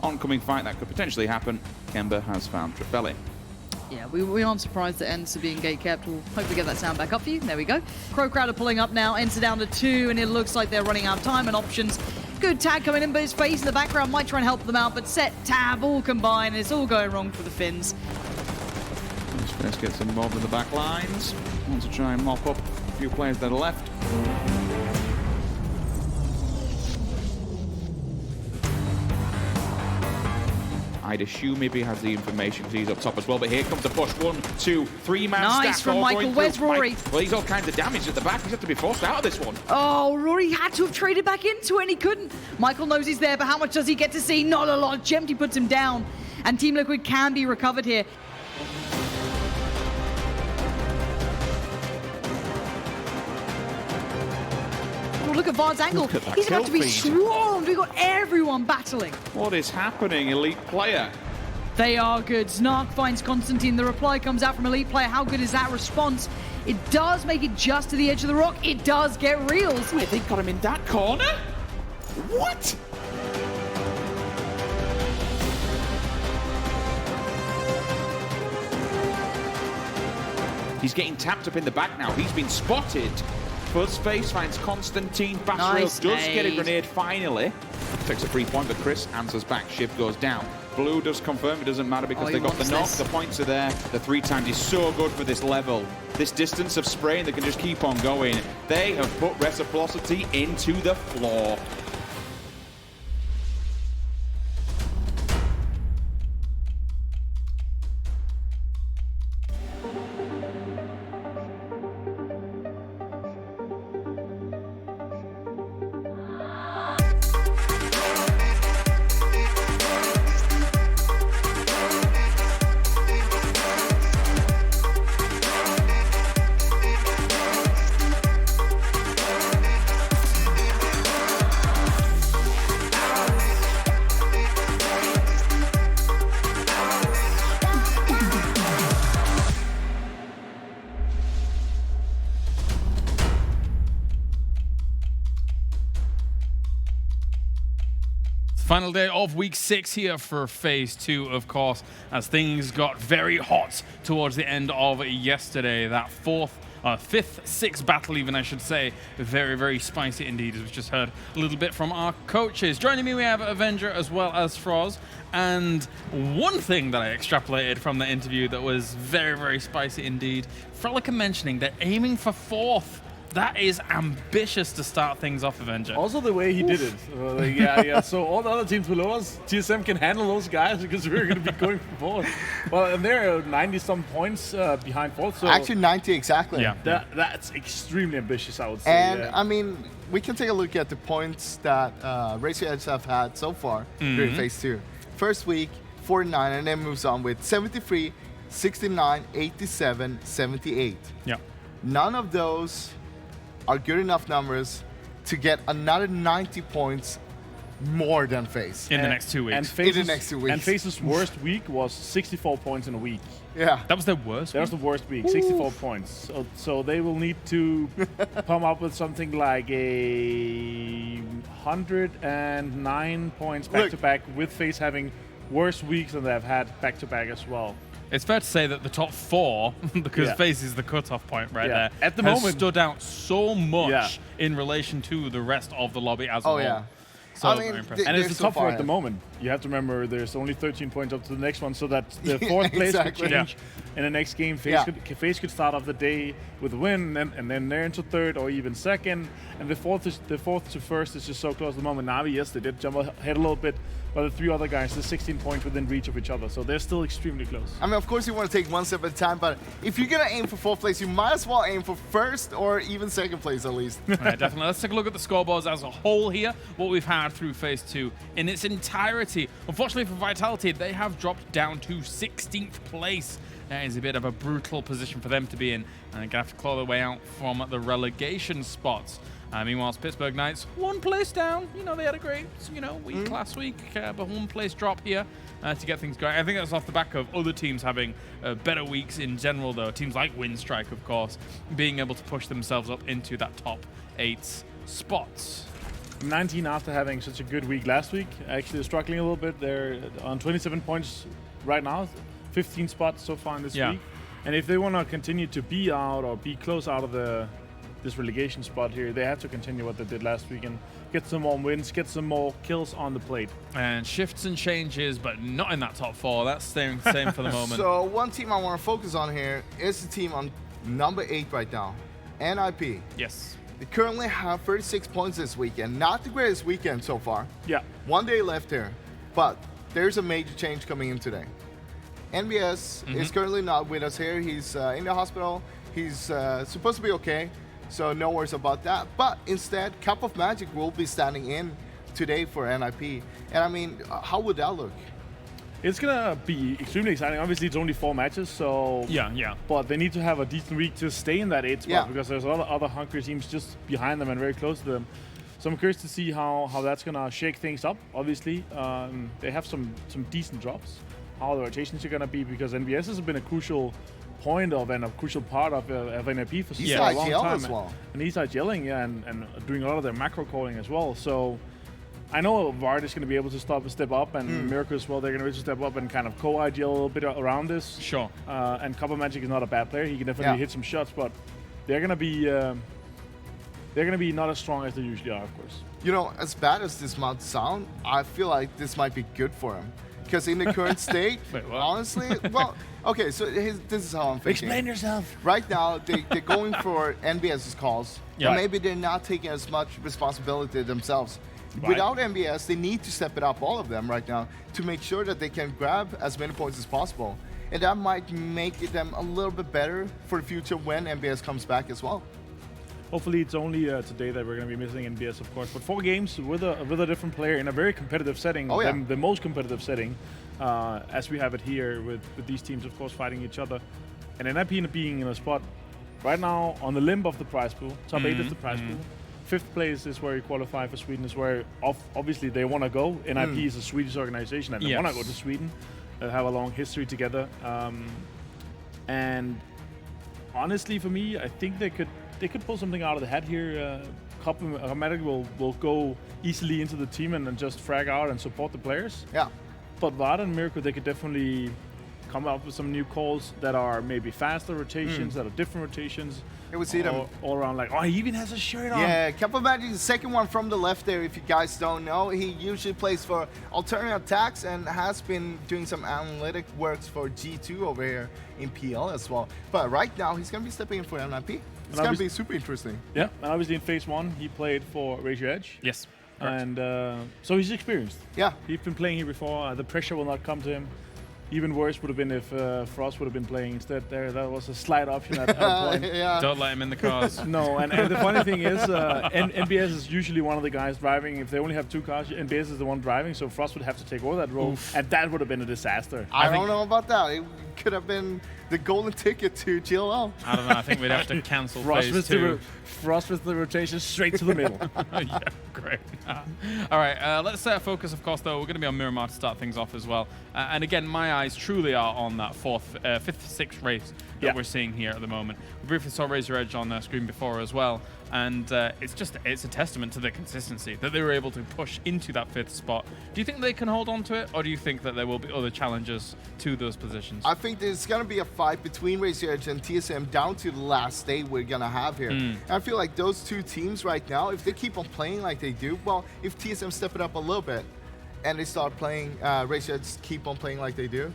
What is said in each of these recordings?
oncoming fight that could potentially happen. Kemba has found Trefeli. Yeah, we aren't surprised that ENCE are being gate-kept. We'll hopefully get that sound back up for you. There we go. CrowCrowd are pulling up now. ENCE are down to 2, and it looks like they're running out of time and options. Good tag coming in, but his FaZe in the background might try and help them out, but Set, Tab, all combined, and it's all going wrong for the Finns. FaZe gets involved in the back lines. Want to try and mop up a few players that are left. I'd assume maybe he has the information because he's up top as well, but here comes the push. 1, 2, 3-man stack. Nice from Michael. Where's Rory? Well, he's all kinds of damage at the back. He's have to be forced out of this one. Oh, Rory had to have traded back into it, and he couldn't. Michael knows he's there, but how much does he get to see? Not a lot. Jempty puts him down, and Team Liquid can be recovered here. Oh, look at Vard's angle. He's about to be swarmed. We've got everyone battling. What is happening, Elite Player? They are good. Snark finds Constantine. The reply comes out from Elite Player. How good is that response? It does make it just to the edge of the rock. It does get reels. Wait, they got him in that corner? What? He's getting tapped up in the back now. He's been spotted. FaZe finds Constantine. Basrail does get a grenade finally. Takes a free point, but Chris answers back. Shiv goes down. Blue does confirm it doesn't matter because they got the knock. The points are there. The 3 times is so good for this level. This distance of spraying, they can just keep on going. They have put Reciprocity into the floor. Final day of week 6 here for phase 2, of course, as things got very hot towards the end of yesterday. That fifth, sixth battle even, I should say. Very, very spicy indeed, as we've just heard a little bit from our coaches. Joining me, we have Avenger as well as Froz. And one thing that I extrapolated from the interview that was very, very spicy indeed, Frelica mentioning they're aiming for 4th. That is ambitious to start things off, Avenger. Also the way he did it. Yeah. So all the other teams below us, TSM can handle those guys because we're going to be going for 4th. Well, and they're 90-some points behind 4th. So actually 90 exactly. Yeah. That's extremely ambitious, I would say. And I mean, we can take a look at the points that Racer Edge have had so far during phase 2. First week, 49, and then moves on with 73, 69, 87, 78. Yeah. None of those are good enough numbers to get another 90 points more than FaZe. In the next 2 weeks. And in the next 2 weeks. And FaZe's worst week was 64 points in a week. Yeah. That was their worst That was the worst week, 64 points. So they will need to come up with something like a 109 points back-to-back, with FaZe having worse weeks than they've had back-to-back as well. It's fair to say that the top 4, because FaZe is the cutoff point right there, at the has moment stood out so much in relation to the rest of the lobby as a whole. Yeah. So I mean, very impressive. And it's the top 4 at the moment. You have to remember there's only 13 points up to the next one, so that the 4th place could change in the next game. FaZe could start off the day with a win, and then they're into 3rd or even 2nd. And the 4th to 1st is just so close at the moment. Navi, yes, they did jump ahead a little bit, but the 3 other guys, they're 16 points within reach of each other, so they're still extremely close. I mean, of course you want to take one step at a time, but if you're going to aim for 4th place, you might as well aim for 1st or even 2nd place at least. Right, definitely. Let's take a look at the scoreboards as a whole here, what we've had through phase 2 in its entirety. Unfortunately for Vitality, they have dropped down to 16th place. That is a bit of a brutal position for them to be in, and they're going to have to claw their way out from the relegation spots. Meanwhile, Pittsburgh Knights, 1 place down. You know, they had a great, week last week, but 1 place drop here to get things going. I think that's off the back of other teams having better weeks in general, though. Teams like Winstrike, of course, being able to push themselves up into that top 8 spots. 19 after having such a good week last week. Actually struggling a little bit. They're on 27 points right now, 15 spots so far in this week. And if they want to continue to be out or be close out of this relegation spot here, they have to continue what they did last week and get some more wins, get some more kills on the plate. And shifts and changes, but not in that top 4. That's staying the same for the moment. So one team I want to focus on here is the team on number 8 right now, NIP. Yes. They currently have 36 points this weekend. Not the greatest weekend so far. Yeah. 1 day left here, but there's a major change coming in today. NBS is currently not with us here. He's in the hospital. He's supposed to be okay, so no worries about that. But instead, Cup of Magic will be standing in today for NIP. And I mean, how would that look? It's gonna be extremely exciting. Obviously, it's only 4 matches, so Yeah. But they need to have a decent week to stay in that 8th spot because there's a lot of other hungry teams just behind them and very close to them. So I'm curious to see how that's gonna shake things up. Obviously, they have some decent drops. How the rotations are gonna be, because NBS has been a crucial point of and a crucial part of NIP for a long time. As well. And he's yelling, and doing a lot of their macro calling as well. So I know Vard is going to be able to step up, and Miracle as well. They're going to be able to step up and kind of co-IGL a little bit around this. Sure. And Copper Magic is not a bad player. He can definitely hit some shots, but they're going to be not as strong as they usually are, of course. You know, as bad as this might sound, I feel like this might be good for him. Because in the current state, Wait, what? honestly, well, okay, so this is how I'm thinking. Explain yourself. Right now, they're going for NBS's calls, Yeah. but maybe they're not taking as much responsibility themselves. Right. Without NBS, they need to step it up, all of them right now, to make sure that they can grab as many points as possible. And that might make them a little bit better for the future when NBS comes back as well. Hopefully, it's only today that we're going to be missing NBS, of course. But 4 games with a different player in a very competitive setting, the most competitive setting, as we have it here with these teams, of course, fighting each other. And NIP being in a spot right now on the limb of the prize pool, top 8 is the prize pool. 5th place is where you qualify for Sweden, is where obviously they want to go. NIP is a Swedish organization and they want to go to Sweden. They have a long history together. And honestly, for me, I think they could pull something out of the hat here. Copper-Magic will go easily into the team and just frag out and support the players. Yeah. But VOD and Miracle, they could definitely come up with some new calls that are maybe faster rotations, that are different rotations. It would see them all around, like, oh, he even has a shirt on. Yeah, Cup Magic is the second one from the left there, if you guys don't know. He usually plays for Alternative Attacks and has been doing some analytic works for G2 over here in PL as well. But right now, he's going to be stepping in for NIP. It's going to be super interesting. Yeah, and obviously in Phase 1, he played for Raise Your Edge. Yes. Correct. And so he's experienced. Yeah. He's been playing here before. The pressure will not come to him. Even worse would have been if Frost would have been playing instead. That was a slight option at that point. Yeah. Don't let him in the cars. No, and the funny thing is, NBS is usually one of the guys driving. If they only have 2 cars, NBS is the one driving, so Frost would have to take over that role, and that would have been a disaster. I don't know about that. It could have been the golden ticket to GLL. I don't know. I think we'd have to cancel Phase 2. Frost with the rotation straight to the middle. Yeah, great. All right, let's focus, of course, though. We're going to be on Miramar to start things off as well. And again, my eyes truly are on that 5th, 6th race that we're seeing here at the moment. We briefly saw Razor Edge on screen before as well. And it's a testament to the consistency that they were able to push into that 5th spot. Do you think they can hold on to it, or do you think that there will be other challenges to those positions? I think there's going to be a fight between Razor Edge and TSM down to the last day we're going to have here. And I feel like those 2 teams right now, if they keep on playing like they do, well, if TSM step it up a little bit and they start playing, Razor Edge keep on playing like they do,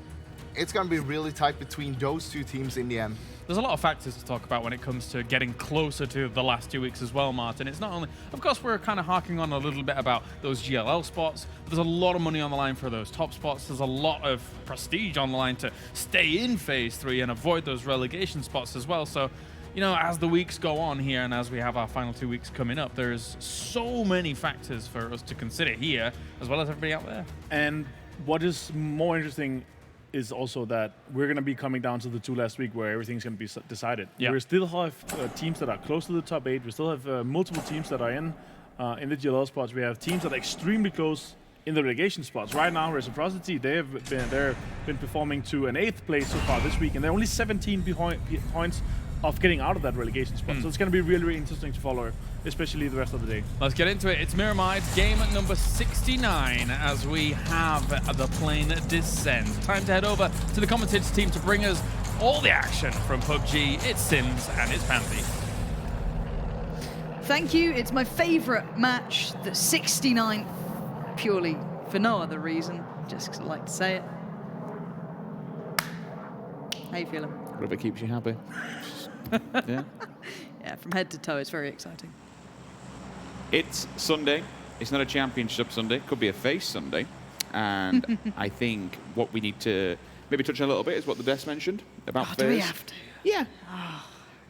it's going to be really tight between those 2 teams in the end. There's a lot of factors to talk about when it comes to getting closer to the last 2 weeks as well, Martin. It's not only, of course, we're kind of harking on a little bit about those GLL spots. But there's a lot of money on the line for those top spots. There's a lot of prestige on the line to stay in Phase 3 and avoid those relegation spots as well. So, you know, as the weeks go on here and as we have our final 2 weeks coming up, there's so many factors for us to consider here, as well as everybody out there. And what is more interesting is also that we're going to be coming down to the 2 last week where everything's going to be decided. Yeah. We still have teams that are close to the top 8. We still have multiple teams that are in the GLL spots. We have teams that are extremely close in the relegation spots. Right now, Reciprocity, they've been performing to an 8th place so far this week, and they're only 17 points of getting out of that relegation spot. So it's going to be really, really interesting to follow especially the rest of the day. Let's get into it. It's Miramar, it's game number 69 as we have the plane descend. Time to head over to the commentators team to bring us all the action from PUBG. It's Sims and it's Pansy. Thank you. It's my favorite match, the 69th, purely for no other reason, just because I like to say it. How you feeling? Whatever keeps you happy. Yeah. Yeah, from head to toe, it's very exciting. It's Sunday. It's not a championship Sunday. It could be a FaZe Sunday. And I think what we need to maybe touch on a little bit is what the desk mentioned about FaZe. Do we have to? Yeah.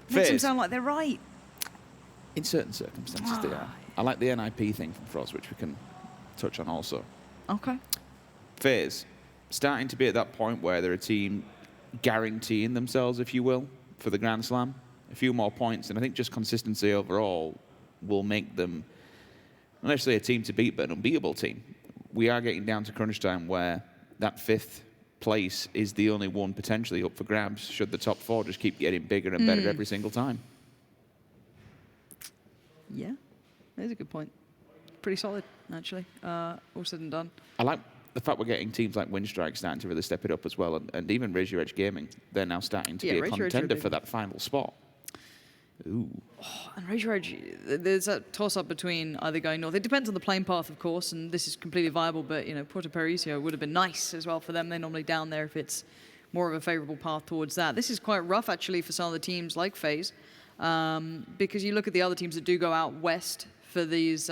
Makes them FaZe. sound like they're right. In certain circumstances, they are. I like the NIP thing from Frost, which we can touch on also. Okay. FaZe, starting to be at that point where they're a team guaranteeing themselves, if you will, for the Grand Slam. A few more points, and I think just consistency overall will make them not necessarily a team to beat, but an unbeatable team. We are getting down to crunch time where that 5th place is the only one potentially up for grabs should the top 4 just keep getting bigger and better every single time. Yeah, that's a good point. Pretty solid, actually. All said and done. I like the fact we're getting teams like Winstrike starting to really step it up as well, and even Raise Your Edge Gaming, they're now starting to be a Raise Your Edge contender are for that final spot. Ooh. Oh, and Raise Your Edge, there's a toss-up between either going north. It depends on the playing path, of course, and this is completely viable, but, you know, Puerto Paraiso would have been nice as well for them. They're normally down there if it's more of a favorable path towards that. This is quite rough, actually, for some of the teams like FaZe, because you look at the other teams that do go out west for these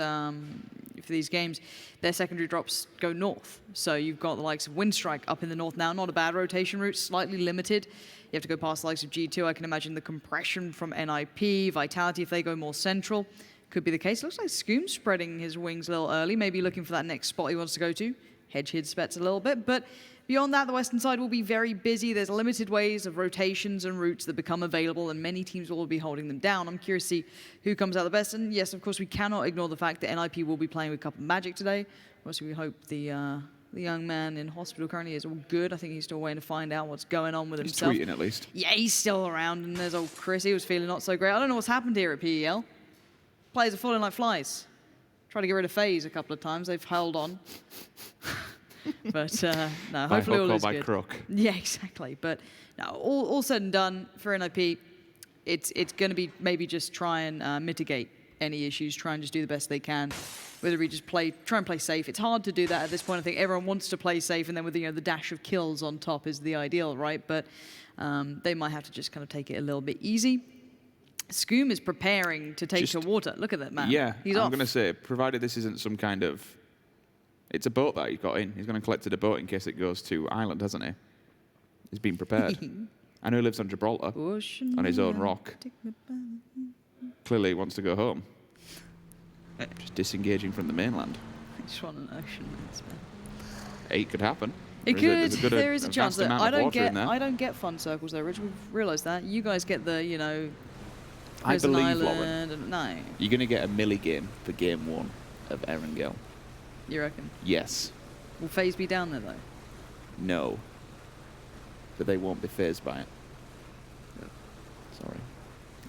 games, their secondary drops go north. So you've got the likes of Winstrike up in the north now, not a bad rotation route, slightly limited. You have to go past the likes of G2. I can imagine the compression from NIP, Vitality, if they go more central, could be the case. Looks like Scoom's spreading his wings a little early, maybe looking for that next spot he wants to go to. Hedge his bets a little bit, but beyond that, the western side will be very busy. There's limited ways of rotations and routes that become available, and many teams will be holding them down. I'm curious to see who comes out the best. And yes, of course, we cannot ignore the fact that NIP will be playing with Cup of Magic today. Obviously, we hope the young man in hospital currently is all good. I think he's still waiting to find out what's going on with himself. He's tweeting at least. Yeah, he's still around, and there's old Chris. He was feeling not so great. I don't know what's happened here at PEL. Players are falling like flies. Tried to get rid of FaZe a couple of times. They've held on. But no, hopefully all is by good. crook. Yeah, exactly. But no, all said and done for NIP, it's going to be maybe just try and mitigate any issues, try and just do the best they can. Whether we just try and play safe. It's hard to do that at this point. I think everyone wants to play safe, and then with the dash of kills on top is the ideal, right? But they might have to just kind of take it a little bit easy. Scoom is preparing to take to water. Look at that man. Yeah, he's I'm off. going to say, provided this isn't some kind of... It's a boat that he's got in. He's going to collect a boat in case it goes to Ireland, hasn't he? He's been prepared. I know he lives on Gibraltar, on his own rock. Clearly he wants to go home. Just disengaging from the mainland. I just want an ocean. It could happen. It could. There is a chance vast that amount of water I don't get fun circles though, Rich. We've realised that. You guys get the, I Prison believe, Island Lauren, and no. you're going to get a milli game for game 1 of Erangel. You reckon? Yes. Will FaZe be down there though? No. But they won't be fazed by it. Sorry.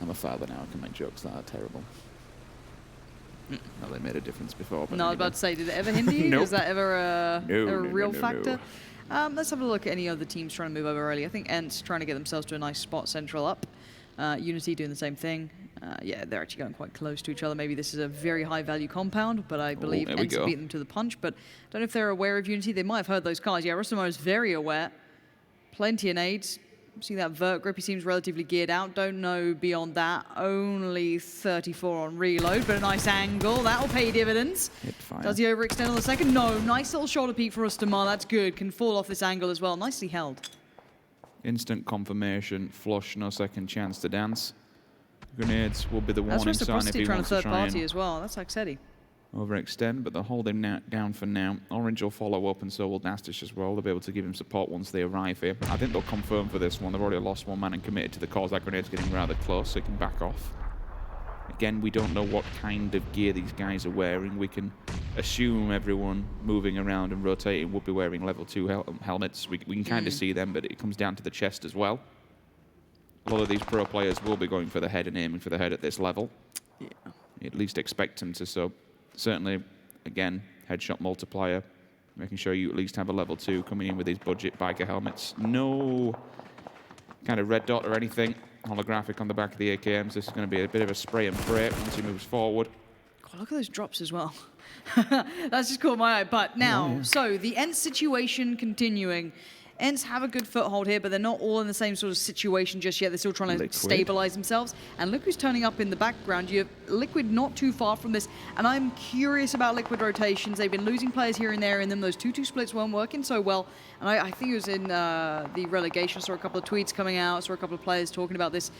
I'm a father now. I can make jokes that are terrible. Well, they made a difference before. But No, I was about to say, did it ever hinder you? Nope. Was that ever a real no. factor? Let's have a look at any other teams trying to move over early. I think ENCE trying to get themselves to a nice spot central up. Unity doing the same thing. Yeah, they're actually going quite close to each other. Maybe this is a very high-value compound, but I believe ENCE beat them to the punch. But I don't know if they're aware of Unity. They might have heard those cars. Yeah, Rustamo is very aware. Plenty of nades. See that vert grip, he seems relatively geared out. Don't know beyond that. Only 34 on reload, but a nice angle. That'll pay dividends. Does he overextend on the second? No. Nice little shoulder peek for Rustamo. That's good. Can fall off this angle as well. Nicely held. Instant confirmation. Flush, no second chance to dance. Grenades will be the warning That's sign if Reciprocity he trying to wants to third try party and as well. That's Axetti. overextend, but they'll hold him down for now. Orange will follow up, and so will Nastish as well. They'll be able to give him support once they arrive here. I think they'll confirm for this one. They've already lost one man and committed to the cause. That grenade's getting rather close, so he can back off. Again, we don't know what kind of gear these guys are wearing. We can assume everyone moving around and rotating would be wearing level 2 helmets. We can kind of see them, but it comes down to the chest as well. A lot of these pro players will be going for the head and aiming for the head at this level. Yeah. at least expect him to. So certainly, again, headshot multiplier, making sure you at least have a level 2 coming in with these budget biker helmets. No kind of red dot or anything holographic on the back of the AKMs. This is going to be a bit of a spray and pray once he moves forward. God, look at those drops as well. That's just caught my eye. But now, so the ENCE situation continuing. ENCE have a good foothold here, but they're not all in the same sort of situation just yet. They're still trying to stabilize themselves. And look who's turning up in the background. You have Liquid not too far from this. And I'm curious about Liquid rotations. They've been losing players here and there in them. Those 2-2 splits weren't working so well. And I think it was in the relegation. I saw a couple of tweets coming out. I saw a couple of players talking about this.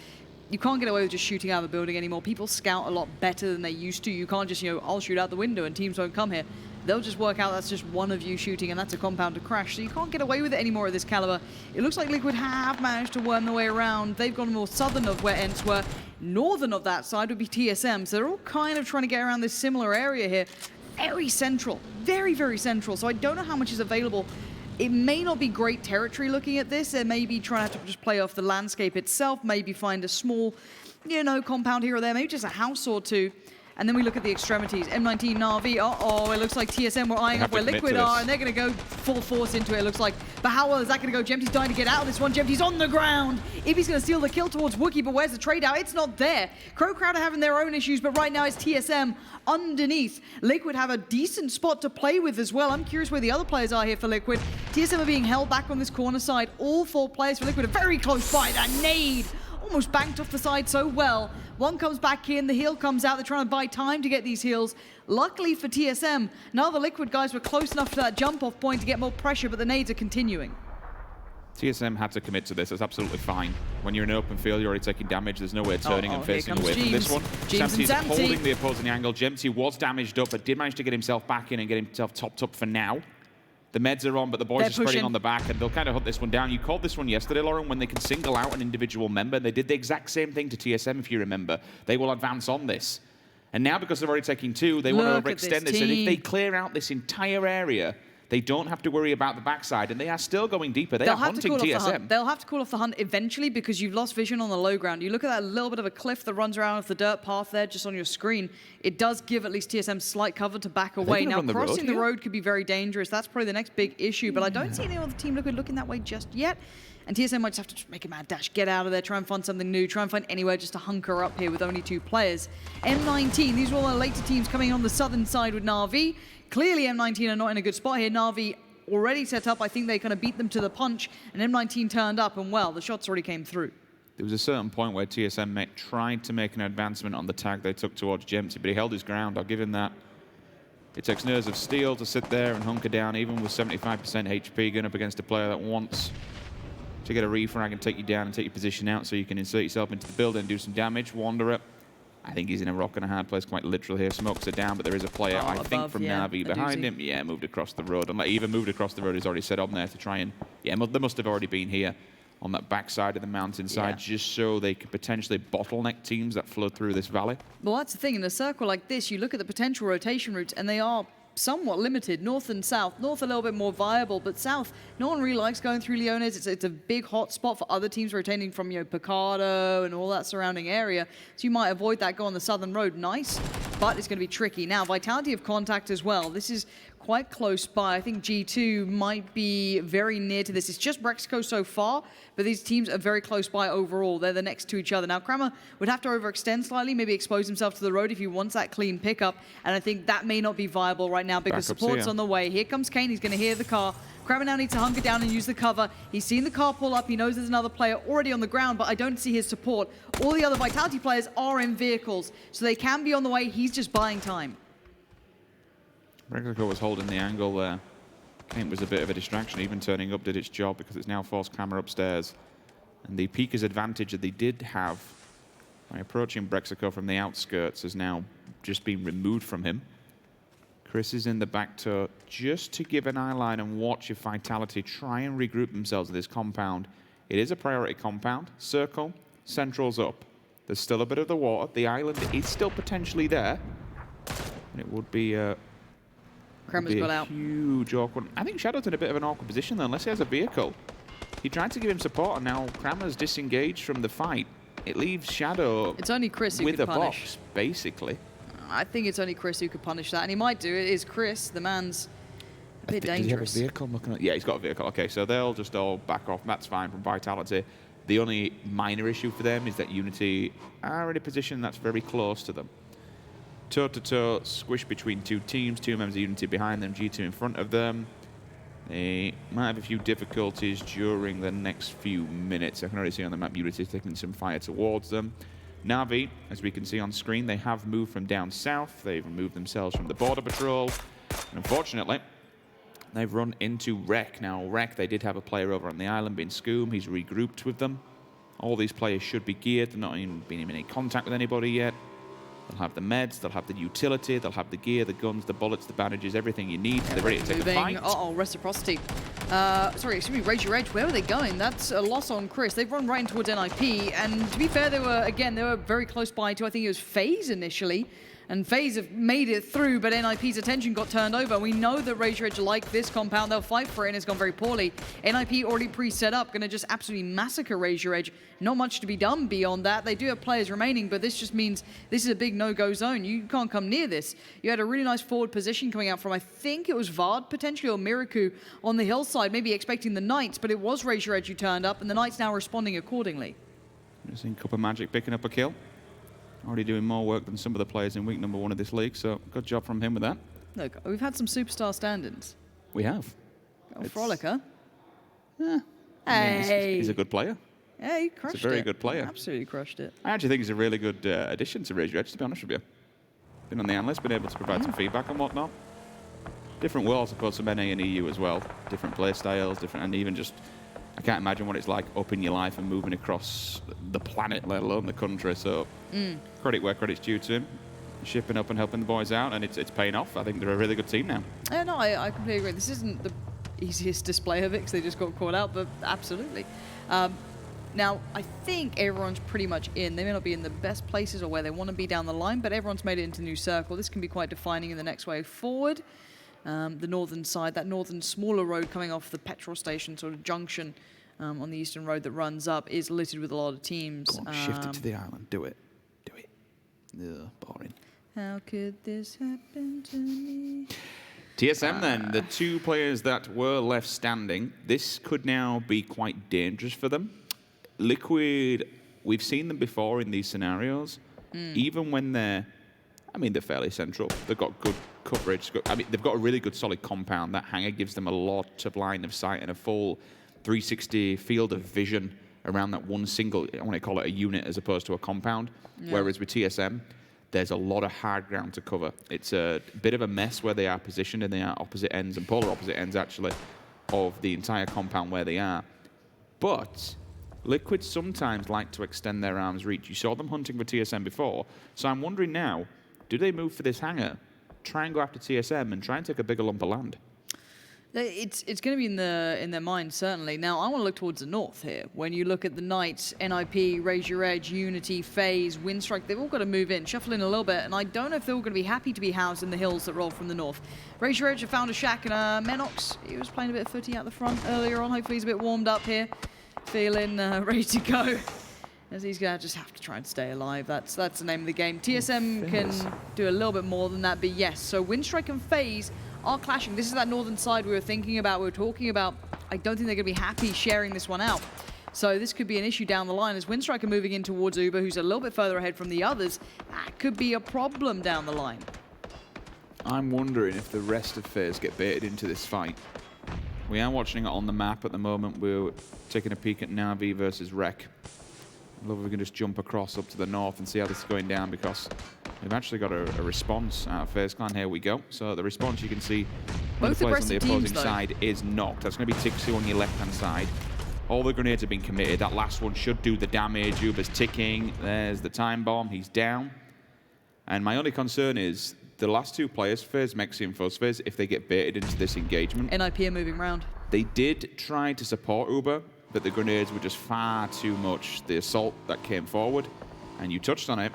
You can't get away with just shooting out of the building anymore. People scout a lot better than they used to. You can't just, I'll shoot out the window and teams won't come here. They'll just work out that's just one of you shooting and that's a compound to crash. So you can't get away with it anymore at this caliber. It looks like Liquid have managed to worm their way around. They've gone more southern of where ENCE were. Northern of that side would be TSM. So they're all kind of trying to get around this similar area here. Very central. Very, very central. So I don't know how much is available. It may not be great territory looking at this. They may be trying to just play off the landscape itself, maybe find a small, compound here or there, maybe just a house or two. And then we look at the extremities. M19 Na'Vi, uh-oh, it looks like TSM were eyeing up where Liquid are, and they're going to go full force into it, looks like. But how well is that going to go? Jemty's dying to get out of this one. Jemty's on the ground. If he's going to steal the kill towards Wookie, but where's the trade out? It's not there. CrowCrowd are having their own issues, but right now it's TSM underneath. Liquid have a decent spot to play with as well. I'm curious where the other players are here for Liquid. TSM are being held back on this corner side. All 4 players for Liquid are very close by. That nade almost banked off the side so well. One comes back in, the heal comes out. They're trying to buy time to get these heals. Luckily for TSM, now the Liquid guys were close enough to that jump-off point to get more pressure, but the nades are continuing. TSM had to commit to this. That's absolutely fine. When you're in an open field, you're already taking damage. There's no way turning and facing away from this one. Samty's holding the opposing angle. Jemty was damaged up, but did manage to get himself back in and get himself topped up for now. The meds are on, but the boys are spreading on the back, and they'll kind of hunt this one down. You called this one yesterday, Lauren, when they can single out an individual member. They did the exact same thing to TSM, if you remember. They will advance on this. And now, because they're already taking 2, they want to overextend this. And if they clear out this entire area, they don't have to worry about the backside, and they are still going deeper. They are hunting TSM. They'll have to call off the hunt eventually because you've lost vision on the low ground. You look at that little bit of a cliff that runs around with the dirt path there just on your screen. It does give at least TSM slight cover to back away. Now, crossing the road could be very dangerous. That's probably the next big issue, but I don't see any other team looking that way just yet. And TSM might just have to just make a mad dash, get out of there, try and find something new, try and find anywhere just to hunker up here with only 2 players. M19, these are all the later teams coming on the southern side with Na'Vi. Clearly, M19 are not in a good spot here. Na'Vi already set up. I think they kind of beat them to the punch, and M19 turned up, and well, the shots already came through. There was a certain point where TSM tried to make an advancement on the tag they took towards Jemty, but he held his ground. I'll give him that. It takes nerves of steel to sit there and hunker down, even with 75% HP, going up against a player that wants to get a refrag and take you down and take your position out so you can insert yourself into the build and do some damage. Wanderer, I think he's in a rock and a hard place, quite literally here. Smokes are down, but there is a player, I think, from Na'Vi behind him. Yeah, moved across the road. And even moved across the road, he's already set on there to try and... Yeah, they must have already been here on that backside of the mountainside, just so they could potentially bottleneck teams that flow through this valley. Well, that's the thing. In a circle like this, you look at the potential rotation routes, and they are somewhat limited. North and south. North a little bit more viable, but south, no one really likes going through Leones. It's a big hot spot for other teams rotating from, Picardo and all that surrounding area. So you might avoid that, go on the southern road. Nice, but it's going to be tricky. Now, Vitality of contact as well. This is quite close by. I think G2 might be very near to this. It's just Brexco so far, but these teams are very close by overall. They're the next to each other. Now, Kramer would have to overextend slightly, maybe expose himself to the road if he wants that clean pickup, and I think that may not be viable right now because support's on the way. Here comes Kane. He's going to hear the car. Kramer now needs to hunker down and use the cover. He's seen the car pull up. He knows there's another player already on the ground, but I don't see his support. All the other Vitality players are in vehicles, so they can be on the way. He's just buying time. Brexco was holding the angle there. Kane was a bit of a distraction. Even turning up did its job because it's now forced Kramer upstairs. And the Peaker's advantage that they did have by approaching Brexco from the outskirts has now just been removed from him. Chris is in the back toe just to give an eye line and watch if Vitality try and regroup themselves in this compound. It is a priority compound. Circle, Central's up. There's still a bit of the water. The island is still potentially there. And it would be Kramer's got out. Huge awkward. I think Shadow's in a bit of an awkward position though, unless he has a vehicle. He tried to give him support, and now Kramer's disengaged from the fight. It leaves Shadow it's only Chris who with could a punish. box, basically. I think it's only Chris who could punish that, and he might do it. Is Chris, the man's a bit dangerous. Does he have a vehicle? I'm looking at, yeah, he's got a vehicle. Okay, so they'll just all back off. That's fine from Vitality. The only minor issue for them is that Unity are in a position that's very close to them. Toe-to-toe, squish between two teams, two members of Unity behind them, G2 in front of them. They might have a few difficulties during the next few minutes. I can already see on the map Unity taking some fire towards them. Na'Vi, as we can see on screen, they have moved from down south. They've removed themselves from the border patrol. And unfortunately, they've run into Rec. Now, Rec, they did have a player over on the island, being Scoom. He's regrouped with them. All these players should be geared. They're not even been in any contact with anybody yet. They'll have the meds, they'll have the utility, they'll have the gear, the guns, the bullets, the bandages, everything you need. They're ready to take a fight. Uh-oh, Reciprocity. Sorry, excuse me, Rage Your Edge. Where were they going? That's a loss on Chris. They've run right in towards NIP, and to be fair, they were very close by to, I think it was FaZe initially. And FaZe have made it through, but NIP's attention got turned over. We know that Rage Your Edge like this compound. They'll fight for it, and it's gone very poorly. NIP already pre-set up, going to just absolutely massacre Rage Your Edge. Not much to be done beyond that. They do have players remaining, but this just means this is a big no-go zone. You can't come near this. You had a really nice forward position coming out from, I think it was VOD, potentially, or Miraku on the hillside, maybe expecting the Knights, but it was Rage Your Edge who turned up, and the Knights now responding accordingly. I've seen Cup of Magic picking up a kill. Already doing more work than some of the players in week number 1 of this league, so good job from him with that. Look, we've had some superstar stand-ins. We have. Oh, Frolic, huh? Yeah. Hey! He's a good player. Yeah, he crushed it. He's a very good player. Absolutely crushed it. I actually think he's a really good addition to Rage Your Edge, to be honest with you. Been on the analyst, been able to provide some feedback and whatnot. Different world, I suppose, from NA and EU as well. Different play styles, different, and even just, I can't imagine what it's like up in your life and moving across the planet, let alone the country. So credit where credit's due to him. Shipping up and helping the boys out, and it's paying off. I think they're a really good team now. No, I completely agree. This isn't the easiest display of it because they just got caught out, but absolutely. Now, I think everyone's pretty much in. They may not be in the best places or where they want to be down the line, but everyone's made it into the new circle. This can be quite defining in the next way forward. The northern side, that northern smaller road coming off the petrol station sort of junction on the eastern road that runs up is littered with a lot of teams. Go on, shift it to the island. Do it. Do it. Ugh, boring. How could this happen to me? TSM then, the two players that were left standing, this could now be quite dangerous for them. Liquid, we've seen them before in these scenarios. Even when they're fairly central. They've got good coverage. They've got a really good solid compound. That hangar gives them a lot of line of sight and a full 360 field of vision around that one single, I want to call it a unit as opposed to a compound. Yeah. Whereas with TSM, there's a lot of hard ground to cover. It's a bit of a mess where they are positioned, and they are opposite ends, and polar opposite ends actually, of the entire compound where they are. But Liquid sometimes like to extend their arm's reach. You saw them hunting for TSM before, so I'm wondering now, do they move for this hangar, try and go after TSM, and try and take a bigger lump of land? It's going to be in their mind, certainly. Now, I want to look towards the north here. When you look at the Knights, NIP, Raise Your Edge, Unity, FaZe, Winstrike, they've all got to move in, shuffle in a little bit, and I don't know if they're all going to be happy to be housed in the hills that roll from the north. Raise Your Edge have found a shack, and Menox, he was playing a bit of footy out the front earlier on. Hopefully he's a bit warmed up here, feeling ready to go. As he's going to just have to try and stay alive. That's the name of the game. TSM can do a little bit more than that, but yes. So Winstrike and FaZe are clashing. This is that northern side we were thinking about, we were talking about. I don't think they're going to be happy sharing this one out. So this could be an issue down the line. As Winstrike are moving in towards Uber, who's a little bit further ahead from the others, that could be a problem down the line. I'm wondering if the rest of FaZe get baited into this fight. We are watching it on the map at the moment. We're taking a peek at Na'Vi versus Rec. I love if we can just jump across up to the north and see how this is going down, because we've actually got a response out of FaZe Clan. Here we go. So the response, you can see one of the players on the opposing side is knocked. That's going to be Tixu on your left-hand side. All the grenades have been committed. That last one should do the damage. Uber's ticking. There's the time bomb. He's down. And my only concern is the last two players, FaZe, Mexi and FaZe, if they get baited into this engagement. NIP are moving around. They did try to support Uber, but the grenades were just far too much. The assault that came forward, and you touched on it,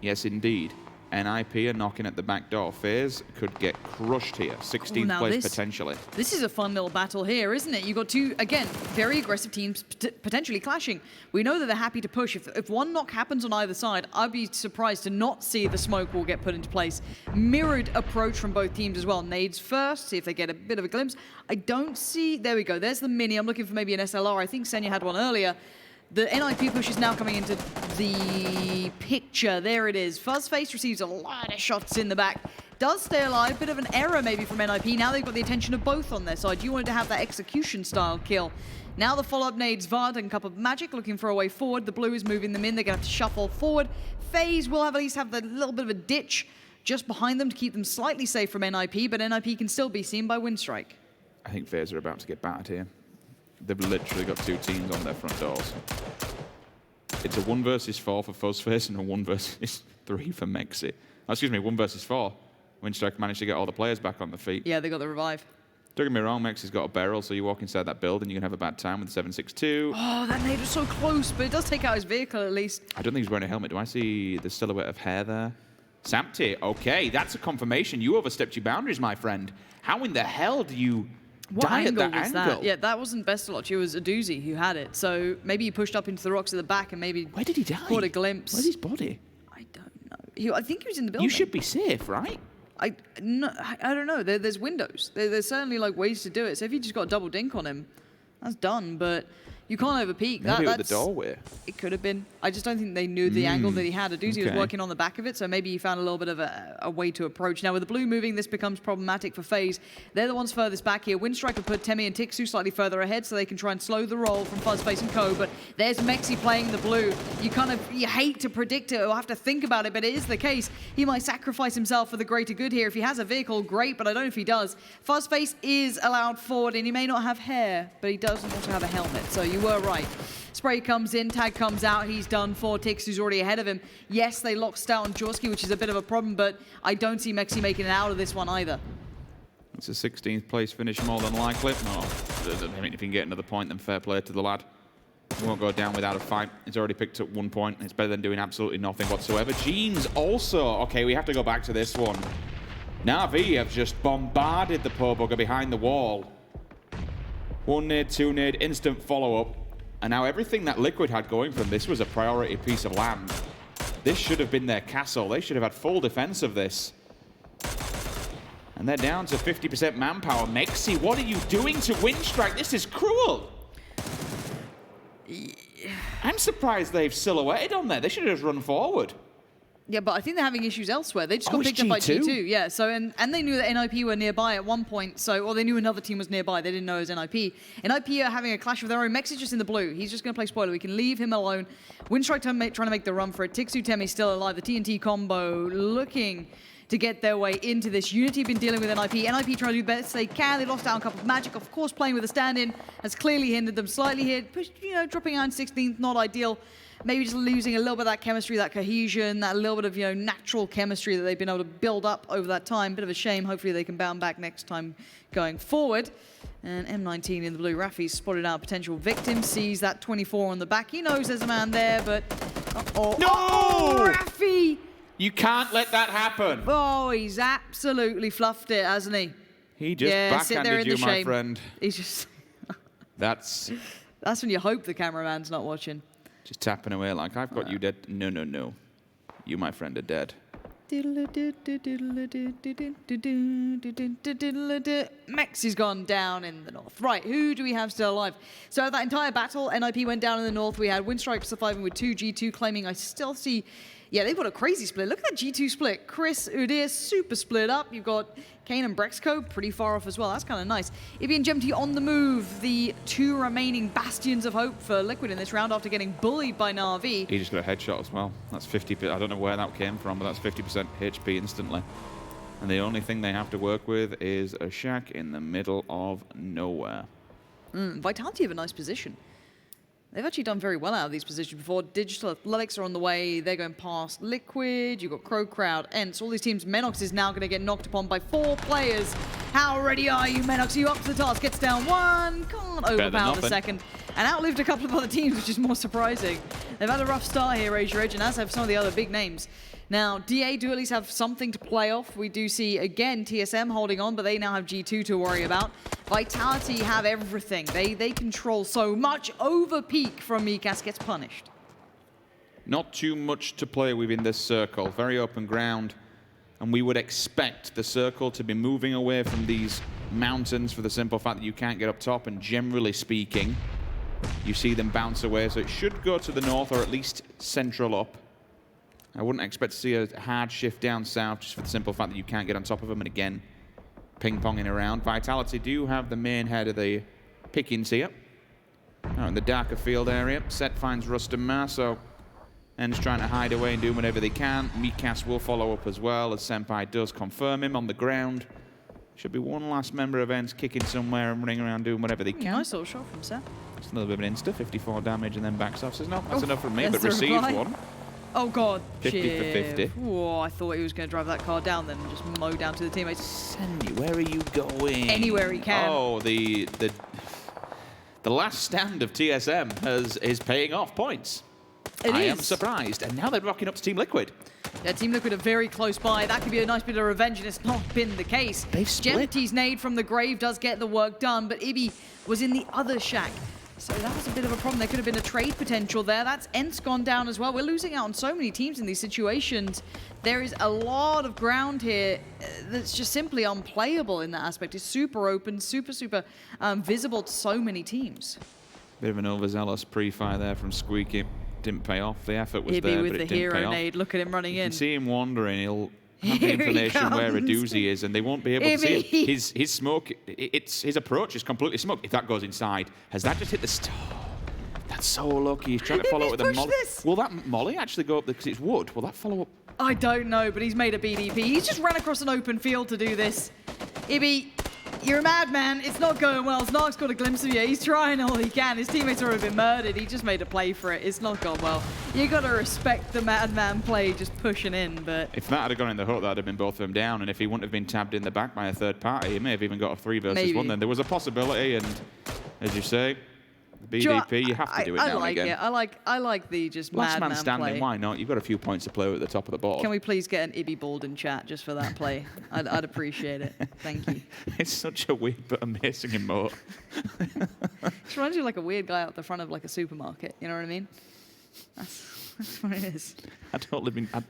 yes indeed. NIP are knocking at the back door. FaZe could get crushed here. 16th place potentially. This is a fun little battle here, isn't it? You've got two, again, very aggressive teams potentially clashing. We know that they're happy to push. If one knock happens on either side, I'd be surprised to not see the smoke wall get put into place. Mirrored approach from both teams as well. Nades first, see if they get a bit of a glimpse. I don't see, there we go, there's the mini. I'm looking for maybe an SLR. I think Senya had one earlier. The NIP push is now coming into the picture. There it is. FaZe receives a lot of shots in the back. Does stay alive. Bit of an error maybe from NIP. Now they've got the attention of both on their side. You wanted to have that execution style kill. Now the follow-up nades VOD and Cup of Magic looking for a way forward. The blue is moving them in. They're going to have to shuffle forward. FaZe will have at least have the little bit of a ditch just behind them to keep them slightly safe from NIP, but NIP can still be seen by Winstrike. I think FaZe are about to get battered here. They've literally got two teams on their front doors. It's a 1 versus 4 for FaZe and a 1 versus 3 for MEXI. Oh, excuse me, 1 versus 4. Winstrike managed to get all the players back on the feet. Yeah, they got the revive. Don't get me wrong, MEXI's got a barrel, so you walk inside that building, you can have a bad time with 762. Oh, that nade was so close, but it does take out his vehicle at least. I don't think he's wearing a helmet. Do I see the silhouette of hair there? Sampty, okay, that's a confirmation. You overstepped your boundaries, my friend. How in the hell do you die at that angle? That? Yeah, that wasn't Bestalot. It was a doozy who had it. So maybe he pushed up into the rocks at the back and maybe... Where did he die? Caught a glimpse. Where's his body? I don't know. I think he was in the building. You should be safe, right? I don't know. There's windows. There's certainly like ways to do it. So if you just got a double dink on him, that's done. But you can't over peek. Maybe that's the doorway. It could have been. I just don't think they knew the angle that he had. A doozy was working on the back of it, so maybe he found a little bit of a way to approach. Now with the blue moving, this becomes problematic for FaZe. They're the ones furthest back here. Winstrike will put Temi and Tixu slightly further ahead so they can try and slow the roll from FaZe and Co. But there's MEXI playing the blue. You hate to predict it or have to think about it, but it is the case. He might sacrifice himself for the greater good here. If he has a vehicle, great, but I don't know if he does. FaZe is allowed forward, and he may not have hair, but he does also have a helmet, so you were right. Spray comes in, tag comes out, he's done for. Tixu's already ahead of him. Yes, they locked out on Jorski, which is a bit of a problem, but I don't see MEXI making it out of this one either. It's a 16th place finish more than likely. No, if you can get another point, then fair play to the lad. He won't go down without a fight. He's already picked up 1 point. It's better than doing absolutely nothing whatsoever. Jeans also. Okay, we have to go back to this one. Na'Vi have just bombarded the poor bugger behind the wall. 1 nade, 2 nade, instant follow-up. And now everything that Liquid had going from this was a priority piece of land. This should have been their castle. They should have had full defense of this. And they're down to 50% manpower. MEXI, what are you doing to Winstrike? This is cruel. I'm surprised they've silhouetted on there. They should have just run forward. Yeah, but I think they're having issues elsewhere. They just got picked up by G2. Yeah, so and they knew that NIP were nearby at one point, or they knew another team was nearby. They didn't know it was NIP. NIP are having a clash of their own. MEXI just in the blue. He's just going to play spoiler. We can leave him alone. Winstrike trying to make the run for it. Tixu Temi still alive. The TNT combo looking to get their way into this. Unity have been dealing with NIP. NIP trying to do the best they can. They lost out on Cup of Magic. Of course, playing with a stand-in has clearly hindered them slightly here. Dropping out in 16th, not ideal. Maybe just losing a little bit of that chemistry, that cohesion, that little bit of natural chemistry that they've been able to build up over that time. Bit of a shame. Hopefully they can bounce back next time going forward. And M19 in the blue. Rafi's spotted out a potential victim. Sees that 24 on the back. He knows there's a man there, but no! Rafi! You can't let that happen. Oh, he's absolutely fluffed it, hasn't he? He just backhanded you, my friend. He's just... That's when you hope the cameraman's not watching. Just tapping away like, I've got you dead. No, no, no. You, my friend, are dead. MEXI's gone down in the north. Right, who do we have still alive? So that entire battle, NIP went down in the north. We had Winstrike surviving with 2, G2 claiming. I still see... Yeah, they've got a crazy split. Look at that G2 split. Chris, Udir, super split up. You've got Kane and Brexco pretty far off as well. That's kind of nice. Ibi and Gemty on the move. The 2 remaining bastions of hope for Liquid in this round after getting bullied by Na'Vi. He just got a headshot as well. That's 50%. I don't know where that came from, but that's 50% HP instantly. And the only thing they have to work with is a shack in the middle of nowhere. Vitality have a nice position. They've actually done very well out of these positions before. Digital Athletics are on the way. They're going past Liquid. You've got CrowCrowd, ENCE. All these teams. Menox is now going to get knocked upon by 4 players. How ready are you, Menox? Are you up to the task? Gets down one, can't overpower the second. And outlived a couple of other teams, which is more surprising. They've had a rough start here, Raise Your Edge, and as have some of the other big names. Now, DA do at least have something to play off. We do see, again, TSM holding on, but they now have G2 to worry about. Vitality have everything. They control so much. Over peak from Mikas gets punished. Not too much to play with in this circle. Very open ground. And we would expect the circle to be moving away from these mountains for the simple fact that you can't get up top. And generally speaking, you see them bounce away. So it should go to the north or at least central up. I wouldn't expect to see a hard shift down south just for the simple fact that you can't get on top of them. And again, ping-ponging around. Vitality do have the main head of the pickings here. Out in the darker field area. Set finds Rustamar, so ENCE trying to hide away and doing whatever they can. Mikas will follow up as well, as Senpai does confirm him on the ground. Should be one last member of ENCE kicking somewhere and running around doing whatever they can. Nice little shot from Set. Just a little bit of an insta, 54 damage and then backs off. Says, no, that's enough from me, but receives one. Oh god, 50 for 50. Oh, I thought he was going to drive that car down then and just mow down to the teammates. Sandy, where are you going? Anywhere he can. Oh, the last stand of TSM is paying off points. I am surprised. And now they're rocking up to Team Liquid. Yeah, Team Liquid are very close by. That could be a nice bit of revenge, and it's not been the case. They've split. Genti's nade from the grave does get the work done, but Ibi was in the other shack. So that was a bit of a problem. There could have been a trade potential there. That's ENCE gone down as well. We're losing out on so many teams in these situations. There is a lot of ground here that's just simply unplayable in that aspect. It's super open, super visible to so many teams. Bit of an overzealous pre-fire there from Squeaky. Didn't pay off. The effort was there, but it didn't pay off. With the hero nade, look at him running in. You can see him wandering. He'll have the information where a doozy is, and they won't be able to see it. His smoke, his approach is completely smoked. If that goes inside, has that just hit the That's so lucky. He's trying to follow up with a molly. Will that molly actually go up because it's wood? Will that follow up? I don't know, but he's made a BDP. He's just run across an open field to do this. Ibi, you're a madman. It's not going well. Snark's got a glimpse of you. He's trying all he can. His teammates have already been murdered. He just made a play for it. It's not gone well. You got to respect the madman play, just pushing in. But if that had gone in the hook, that'd have been both of them down. And if he wouldn't have been tabbed in the back by a third party, he may have even got a 3 versus 1. Then there was a possibility. And as you say, BDP, you have to do it now and again. I like the just last madman man standing. play. Why not? You've got a few points to play with at the top of the board. Can we please get an Ibi bald in chat just for that play? I'd appreciate it. Thank you. It's such a weird but amazing emote. It reminds you like a weird guy out the front of like a supermarket. You know what I mean? That's what it is. I don't live in. I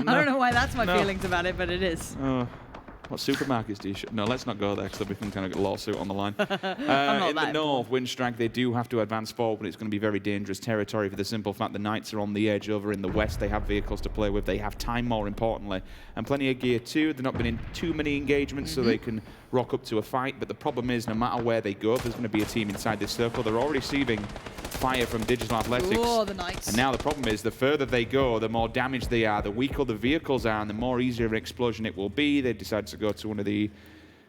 don't know why that's my feelings about it, but it is. What supermarkets do you No, let's not go there because we can kind of get a lawsuit on the line. In the north, Winstrike, they do have to advance forward, but it's going to be very dangerous territory for the simple fact the Knights are on the edge. Over in the west, they have vehicles to play with. They have time, more importantly, and plenty of gear too. They've not been in too many engagements, so they can rock up to a fight. But the problem is, no matter where they go, there's going to be a team inside this circle. They're already receiving fire from Digital Athletics. Oh, the Knights. And now the problem is, the further they go, the more damaged they are, the weaker the vehicles are, and the more easier of an explosion it will be. They decide to go to one of the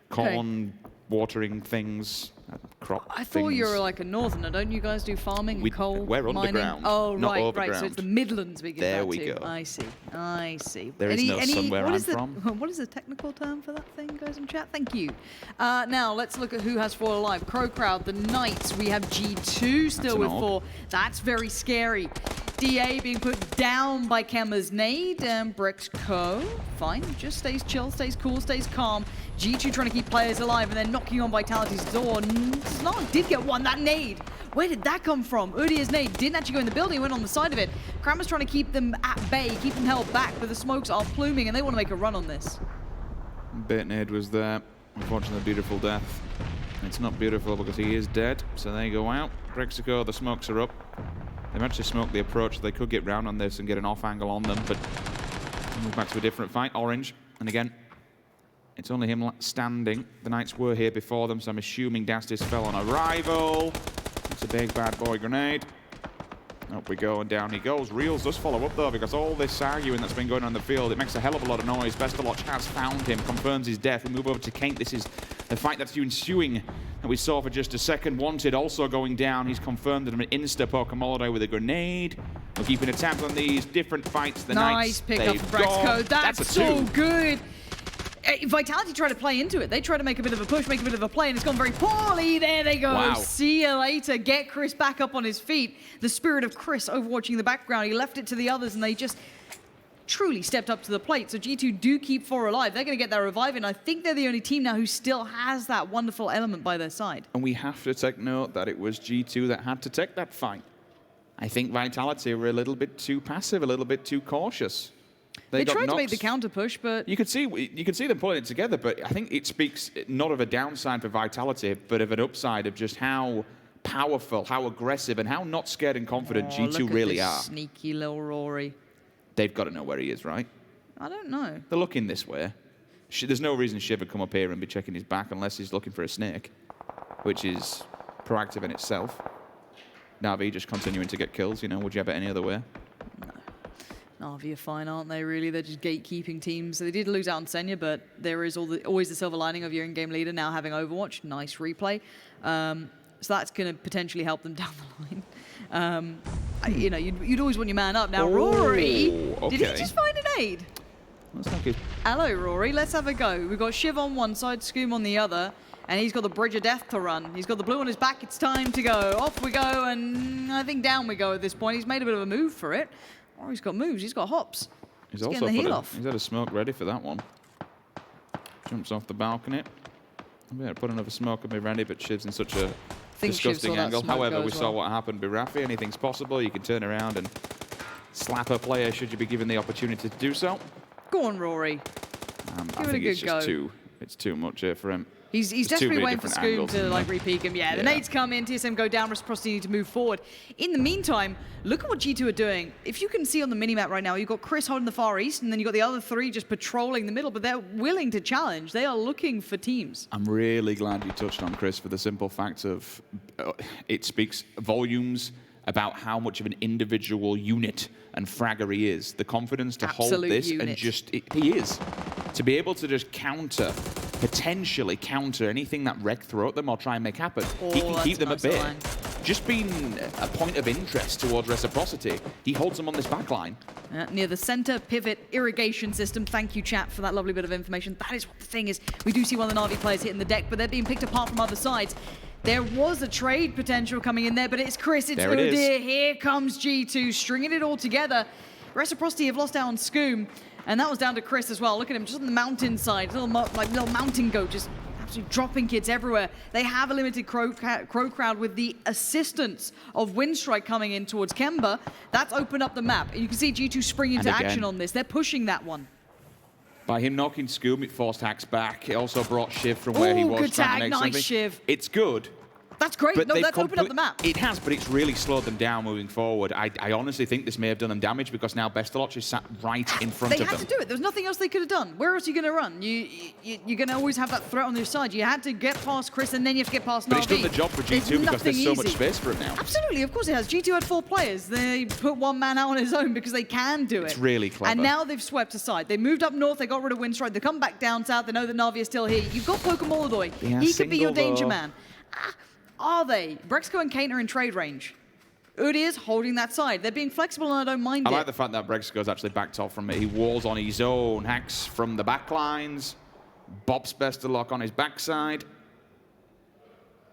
corn watering things, crop I thought you were like a northerner. Don't you guys do farming and coal We're mining? underground. Oh, not right, overground. right. So it's the Midlands we get There that we to. go. I see. There is no somewhere I'm from. What is the technical term for that thing, guys in chat? Thank you. Now, let's look at who has 4 alive. CrowCrowd, the Knights. We have G2 still with 4. That's very scary. DA being put down by Kemmer's nade, and Bricks Co. Fine, just stays chill, stays cool, stays calm. G2 trying to keep players alive and then knocking on Vitality's door. Snark did get one, that nade. Where did that come from? Udia's nade didn't actually go in the building, it went on the side of it. Kramer's trying to keep them at bay, keep them held back, but the smokes are pluming and they want to make a run on this. Bait nade was there. Unfortunately, beautiful death. It's not beautiful because he is dead, so they go out. Brexico, the smokes are up. They've actually smoked the approach. They could get round on this and get an off angle on them, but move back to a different fight. Orange, and again, it's only him standing. The Knights were here before them, so I'm assuming Dastis fell on arrival. It's a big bad boy grenade. Up we go, and down he goes. Reels does follow up, though, because all this arguing that's been going on in the field, it makes a hell of a lot of noise. Bestaloch has found him, confirms his death. We move over to Kaint. This is the fight that's ensuing that we saw for just a second. Wanted also going down. He's confirmed that an insta-poke Holiday with a grenade. We're keeping a tab on these different fights. The nice Knights, pick up from Brexco. That's so good. Vitality tried to play into it. They tried to make a bit of a push, make a bit of a play, and it's gone very poorly. There they go. Wow. See you later. Get Chris back up on his feet. The spirit of Chris overwatching the background. He left it to the others, and they just truly stepped up to the plate. So G2 do keep 4 alive. They're going to get that revive, and I think they're the only team now who still has that wonderful element by their side. And we have to take note that it was G2 that had to take that fight. I think Vitality were a little bit too passive, a little bit too cautious. They got tried to knocked. make the counter push, but You can see them pulling it together, but I think it speaks not of a downside for Vitality, but of an upside of just how powerful, how aggressive, and how not scared and confident G2 look at really this are. Sneaky little Rory. They've got to know where he is, right? I don't know. They're looking this way. There's no reason Shiv would come up here and be checking his back unless he's looking for a snake, which is proactive in itself. Na'Vi just continuing to get kills, you know, would you have it any other way? Na'Vi are fine, aren't they, really? They're just gatekeeping teams. So they did lose out on Senya, but there is always the silver lining of your in-game leader now having Overwatch. Nice replay. So that's going to potentially help them down the line. You know, you'd always want your man up. Now, Rory, okay. did he just find an aid? That's not good. Hello, Rory. Let's have a go. We've got Shiv on one side, Scoom on the other, and he's got the Bridge of Death to run. He's got the blue on his back. It's time to go. Off we go, and I think down we go at this point. He's made a bit of a move for it. Rory's got moves. He's got hops. He's getting also the heal off. He's had a smoke ready for that one. Jumps off the balcony. Yeah, put another smoke and be ready, but Shiv's in such a disgusting angle. However, we saw what happened with Rafi. Anything's possible. You can turn around and slap a player should you be given the opportunity to do so. Go on, Rory. I think it's just it's too much here for him. He's desperately waiting for Scoom to like re-peek him. Yeah, the nades come in, TSM go down, Reciprocity need to move forward. In the meantime, look at what G2 are doing. If you can see on the minimap right now, you've got Chris holding the far east, and then you've got the other 3 just patrolling the middle, but they're willing to challenge. They are looking for teams. I'm really glad you touched on Chris for the simple fact of it speaks volumes about how much of an individual unit and fragger he is. The confidence to hold this and just, he is. To be able to just potentially counter anything that Rec throw at them or try and make happen. He can keep them at bay. Just being a point of interest towards Reciprocity, he holds them on this back line. Near the center pivot irrigation system. Thank you, chat, for that lovely bit of information. That is what the thing is. We do see one of the Na'Vi players hitting the deck, but they're being picked apart from other sides. There was a trade potential coming in there, but it's Chris, it's Udyr. Here comes G2, stringing it all together. Reciprocity have lost out on Scoom, and that was down to Chris as well. Look at him, just on the mountain side, little mountain goat, just absolutely dropping kids everywhere. They have a limited CrowCrowd with the assistance of Winstrike coming in towards Kemba. That's opened up the map. You can see G2 spring into action on this. They're pushing that one. By him knocking Scoom, it forced Hacks back. It also brought Shiv from where he was. Good tag, nice Shiv. It's good. That's great. But no, that's opened up the map. It has, but it's really slowed them down moving forward. I honestly think this may have done them damage because now Bestaloch is sat right in front of them. They had to do it. There's nothing else they could have done. Where else are you going to run? You're going to always have that threat on their side. You had to get past Chris, and then you have to get past Na'Vi. But it's done the job for G2 because there's so much space for him now. Absolutely, of course it has. G2 had 4 players. They put one man out on his own because they can do it. It's really clever. And now they've swept aside. They moved up north. They got rid of Winstrike. They come back down south. They know that Na'Vi is still here. You've got Pokemolodoy. He could be your danger man. Are they? Brexco and Kane are in trade range. Udyr's holding that side. They're being flexible, and I don't mind it. I like the fact that Brexco's actually backed off from it. He walls on his own. Hacks from the back lines. Bob's Bestaloch on his backside.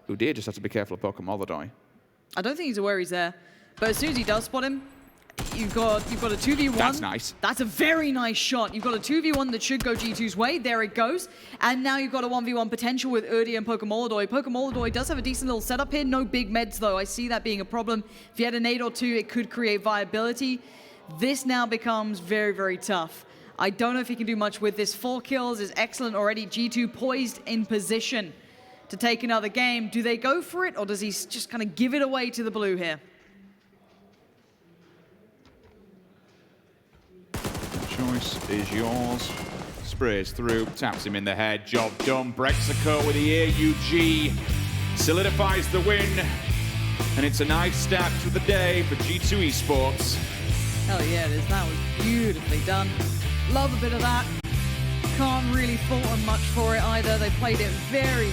Udyr just has to be careful of Pokemolodoy. I don't think he's aware he's there. But as soon as he does spot him, you've got a 2v1. That's nice. That's a very nice shot. You've got a 2v1 that should go G2's way. There it goes. And now you've got a 1v1 potential with Udyr and Pokemolodoy. Pokemolodoy does have a decent little setup here. No big meds, though. I see that being a problem. If you had a nade or 2, it could create viability. This now becomes very, very tough. I don't know if he can do much with this. 4 kills is excellent already. G2 poised in position to take another game. Do they go for it, or does he just kind of give it away to the blue here? Choice is yours. Sprays through, taps him in the head. Job done. Brexaco with the AUG solidifies the win. And it's a nice start to the day for G2 Esports. Hell yeah, it is. That was beautifully done. Love a bit of that. Can't really fault them much for it either. They played it very,